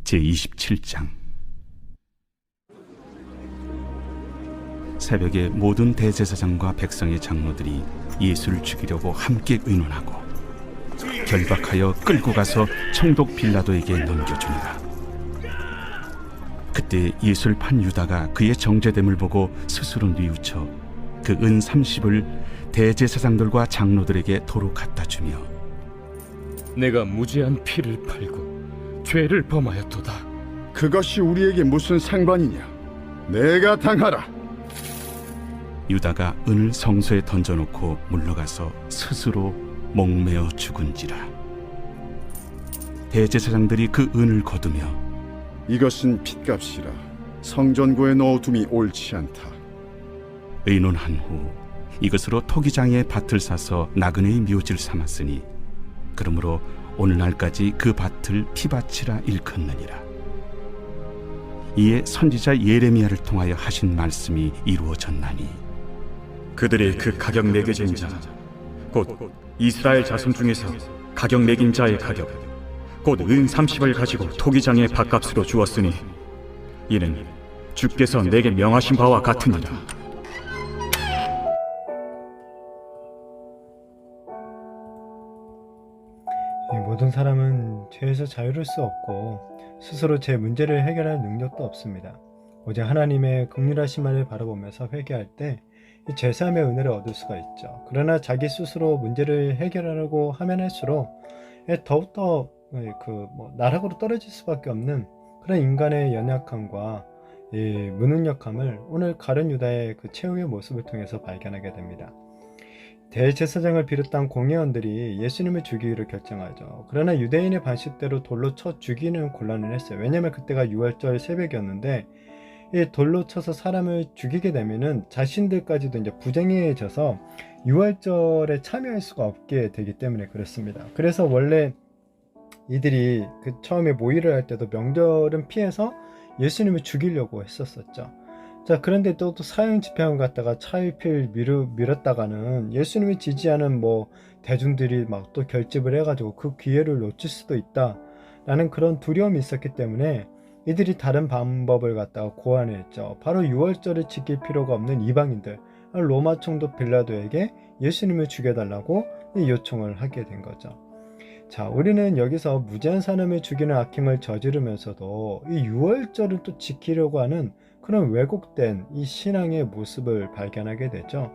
제27장. 새벽에 모든 대제사장과 백성의 장로들이 예수를 죽이려고 함께 의논하고 결박하여 끌고 가서 총독 빌라도에게 넘겨주니라. 그때 예수를 판 유다가 그의 정죄됨을 보고 스스로 뉘우쳐 그 은 30을 대제사장들과 장로들에게 도로 갖다 주며, 내가 무죄한 피를 팔고 죄를 범하였도다. 그것이 우리에게 무슨 상관이냐? 내가 당하라. 유다가 은을 성소에 던져놓고 물러가서 스스로 목매어 죽은지라. 대제사장들이 그 은을 거두며, 이것은 핏값이라 성전고에 넣어둠이 옳지 않다. 의논한 후 이것으로 토기장의 밭을 사서 나그네의 묘지를 삼았으니 그러므로 오늘날까지 그 밭을 피밭이라 일컫느니라. 이에 선지자 예레미야를 통하여 하신 말씀이 이루어졌나니, 그들이 그 가격 매겨진 자, 곧 이스라엘 자손 중에서 가격 매긴 자의 가격, 곧 은 30을 가지고 토기장의 밭값으로 주었으니 이는 주께서 내게 명하신 바와 같으니라. 모든 사람은 죄에서 자유로울 수 없고 스스로 제 문제를 해결할 능력도 없습니다. 오직 하나님의 긍휼하신 말을 바라보면서 회개할 때 이 죄사함의 은혜를 얻을 수가 있죠. 그러나 자기 스스로 문제를 해결하려고 하면 할수록 더욱더 나락으로 떨어질 수밖에 없는 그런 인간의 연약함과 이 무능력함을 오늘 가룟 유다의 그 최후의 모습을 통해서 발견하게 됩니다. 대제사장을 비롯한 공회원들이 예수님을 죽이기로 결정하죠. 그러나 유대인의 반식대로 돌로 쳐 죽이는 곤란을 했어요. 왜냐하면 그때가 6월절 새벽이었는데 이 돌로 쳐서 사람을 죽이게 되면은 자신들까지도 이제 부정해져서 6월절에 참여할 수가 없게 되기 때문에 그렇습니다. 그래서 원래 이들이 그 처음에 모의를 할 때도 명절은 피해서 예수님을 죽이려고 했었었죠. 자, 그런데 또 사형 집행을 갖다가 차일피일 미뤘다가는 예수님을 지지하는 대중들이 막 또 결집을 해가지고 그 기회를 놓칠 수도 있다라는 그런 두려움이 있었기 때문에 이들이 다른 방법을 갖다가 고안했죠. 바로 6월절을 지킬 필요가 없는 이방인들, 로마 총독 빌라도에게 예수님을 죽여달라고 요청을 하게 된 거죠. 자, 우리는 여기서 무죄한 사람을 죽이는 악행을 저지르면서도 이 6월절을 또 지키려고 하는 그런 왜곡된 이 신앙의 모습을 발견하게 되죠.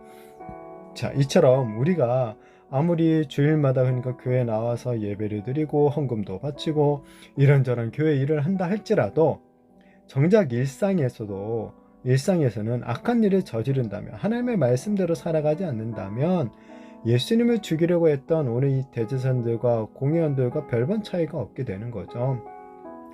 자, 이처럼 우리가 아무리 주일마다 그러니까 교회에 나와서 예배를 드리고 헌금도 바치고 이런저런 교회 일을 한다 할지라도 정작 일상에서는 악한 일을 저지른다면, 하나님의 말씀대로 살아가지 않는다면 예수님을 죽이려고 했던 오늘 이 대제사장들과 공회원들과 별반 차이가 없게 되는 거죠.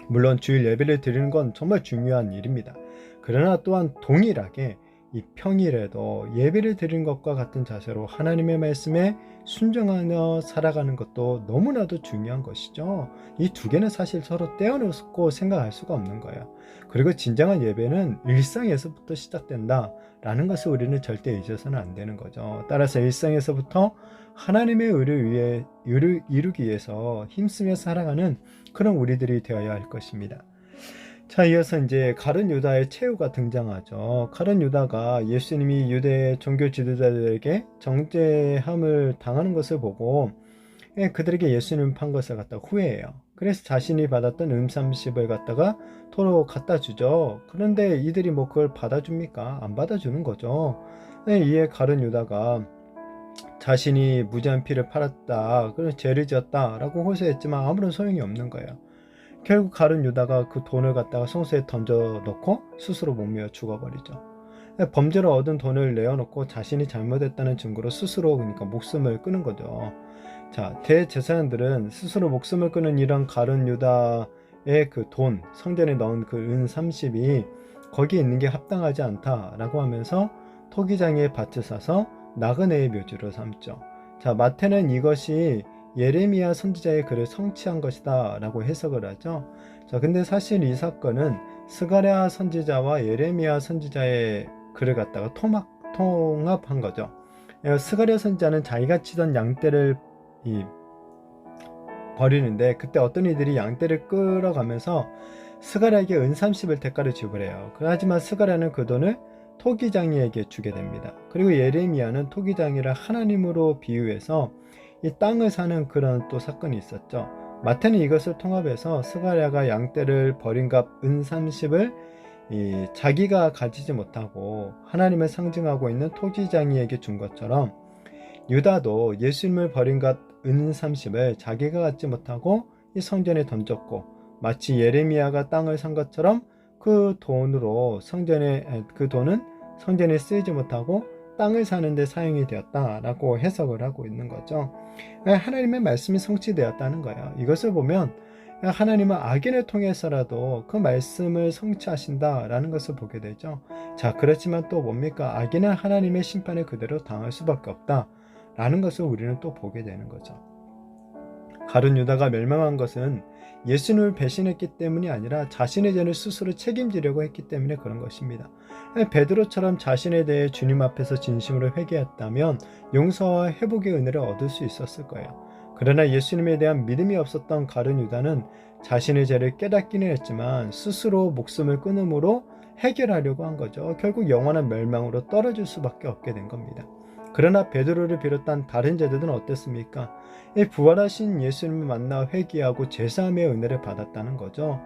물론 주일 예배를 드리는 건 정말 중요한 일입니다. 그러나 또한 동일하게 이 평일에도 예배를 드리는 것과 같은 자세로 하나님의 말씀에 순종하며 살아가는 것도 너무나도 중요한 것이죠. 이 두 개는 사실 서로 떼어놓고 생각할 수가 없는 거예요. 그리고 진정한 예배는 일상에서부터 시작된다라는 것을 우리는 절대 잊어서는 안 되는 거죠. 따라서 일상에서부터 하나님의 의를 이루기 위해서 힘쓰며 살아가는 그런 우리들이 되어야 할 것입니다. 자, 이어서 이제 가룟 유다의 최후가 등장하죠. 가룟 유다가 예수님이 유대 종교 지도자들에게 정죄함을 당하는 것을 보고 그들에게 예수님 판 것을 갖다 후회해요. 그래서 자신이 받았던 은 30을 갖다가 도로 갖다 주죠. 그런데 이들이 그걸 받아줍니까? 안 받아주는 거죠. 이에 가룟 유다가 자신이 무죄한 피를 팔았다, 그래서 죄를 지었다 라고 호소했지만 아무런 소용이 없는 거예요. 결국 가룟 유다가 그 돈을 갖다가 성소에 던져놓고 스스로 목매어 죽어버리죠. 범죄로 얻은 돈을 내어놓고 자신이 잘못했다는 증거로 스스로 그러니까 목숨을 끊은 거죠. 자, 대제사장들은 스스로 목숨을 끊은 이런 가룟 유다의 그 돈, 성전에 넣은 그 은 30이 거기에 있는 게 합당하지 않다라고 하면서 토기장의 밭을 사서 나그네의 묘지로 삼죠. 자, 마태는 이것이 예레미야 선지자의 글을 성취한 것이다 라고 해석을 하죠. 자, 근데 사실 이 사건은 스가랴 선지자와 예레미야 선지자의 글을 갖다가 통합한 거죠. 스가랴 선지자는 자기가 치던 양떼를 버리는데 그때 어떤 이들이 양떼를 끌어가면서 스가랴에게 은 30을 대가로 지불해요. 하지만 스가랴는 그 돈을 토기장이에게 주게 됩니다. 그리고 예레미야는 토기장이를 하나님으로 비유해서 이 땅을 사는 그런 또 사건이 있었죠. 마태는 이것을 통합해서 스가랴가 양떼를 버린 값 은 30을 자기가 가지지 못하고 하나님을 상징하고 있는 토기장이에게 준 것처럼, 유다도 예수님을 버린 값 은 30을 자기가 갖지 못하고 이 성전에 던졌고, 마치 예레미야가 땅을 산 것처럼 그 돈은 성전에 쓰이지 못하고 땅을 사는데 사용이 되었다라고 해석을 하고 있는 거죠. 하나님의 말씀이 성취되었다는 거예요. 이것을 보면 하나님은 악인을 통해서라도 그 말씀을 성취하신다라는 것을 보게 되죠. 자, 그렇지만 또 뭡니까? 악인은 하나님의 심판에 그대로 당할 수밖에 없다라는 것을 우리는 또 보게 되는 거죠. 가룟 유다가 멸망한 것은 예수님을 배신했기 때문이 아니라 자신의 죄를 스스로 책임지려고 했기 때문에 그런 것입니다. 베드로처럼 자신에 대해 주님 앞에서 진심으로 회개했다면 용서와 회복의 은혜를 얻을 수 있었을 거예요. 그러나 예수님에 대한 믿음이 없었던 가룟 유다는 자신의 죄를 깨닫기는 했지만 스스로 목숨을 끊음으로 해결하려고 한 거죠. 결국 영원한 멸망으로 떨어질 수밖에 없게 된 겁니다. 그러나 베드로를 비롯한 다른 제자들은 어땠습니까? 부활하신 예수님을 만나 회개하고 죄사함의 은혜를 받았다는 거죠.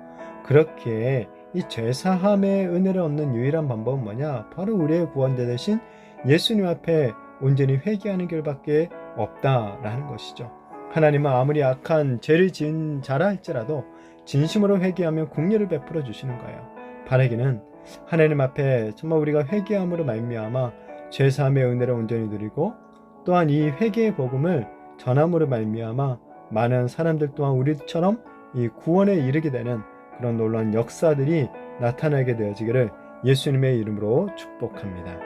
그렇게 이 죄사함의 은혜를 얻는 유일한 방법은 뭐냐? 바로 우리의 구원자 되신 예수님 앞에 온전히 회개하는 길밖에 없다라는 것이죠. 하나님은 아무리 악한 죄를 지은 자라 할지라도 진심으로 회개하면 긍휼을 베풀어 주시는 거예요. 바라기는 하나님 앞에 정말 우리가 회개함으로 말미암아 죄사함의 은혜를 온전히 누리고, 또한 이 회개의 복음을 전함으로 말미암아 많은 사람들 또한 우리처럼 이 구원에 이르게 되는 그런 놀라운 역사들이 나타나게 되어지기를 예수님의 이름으로 축복합니다.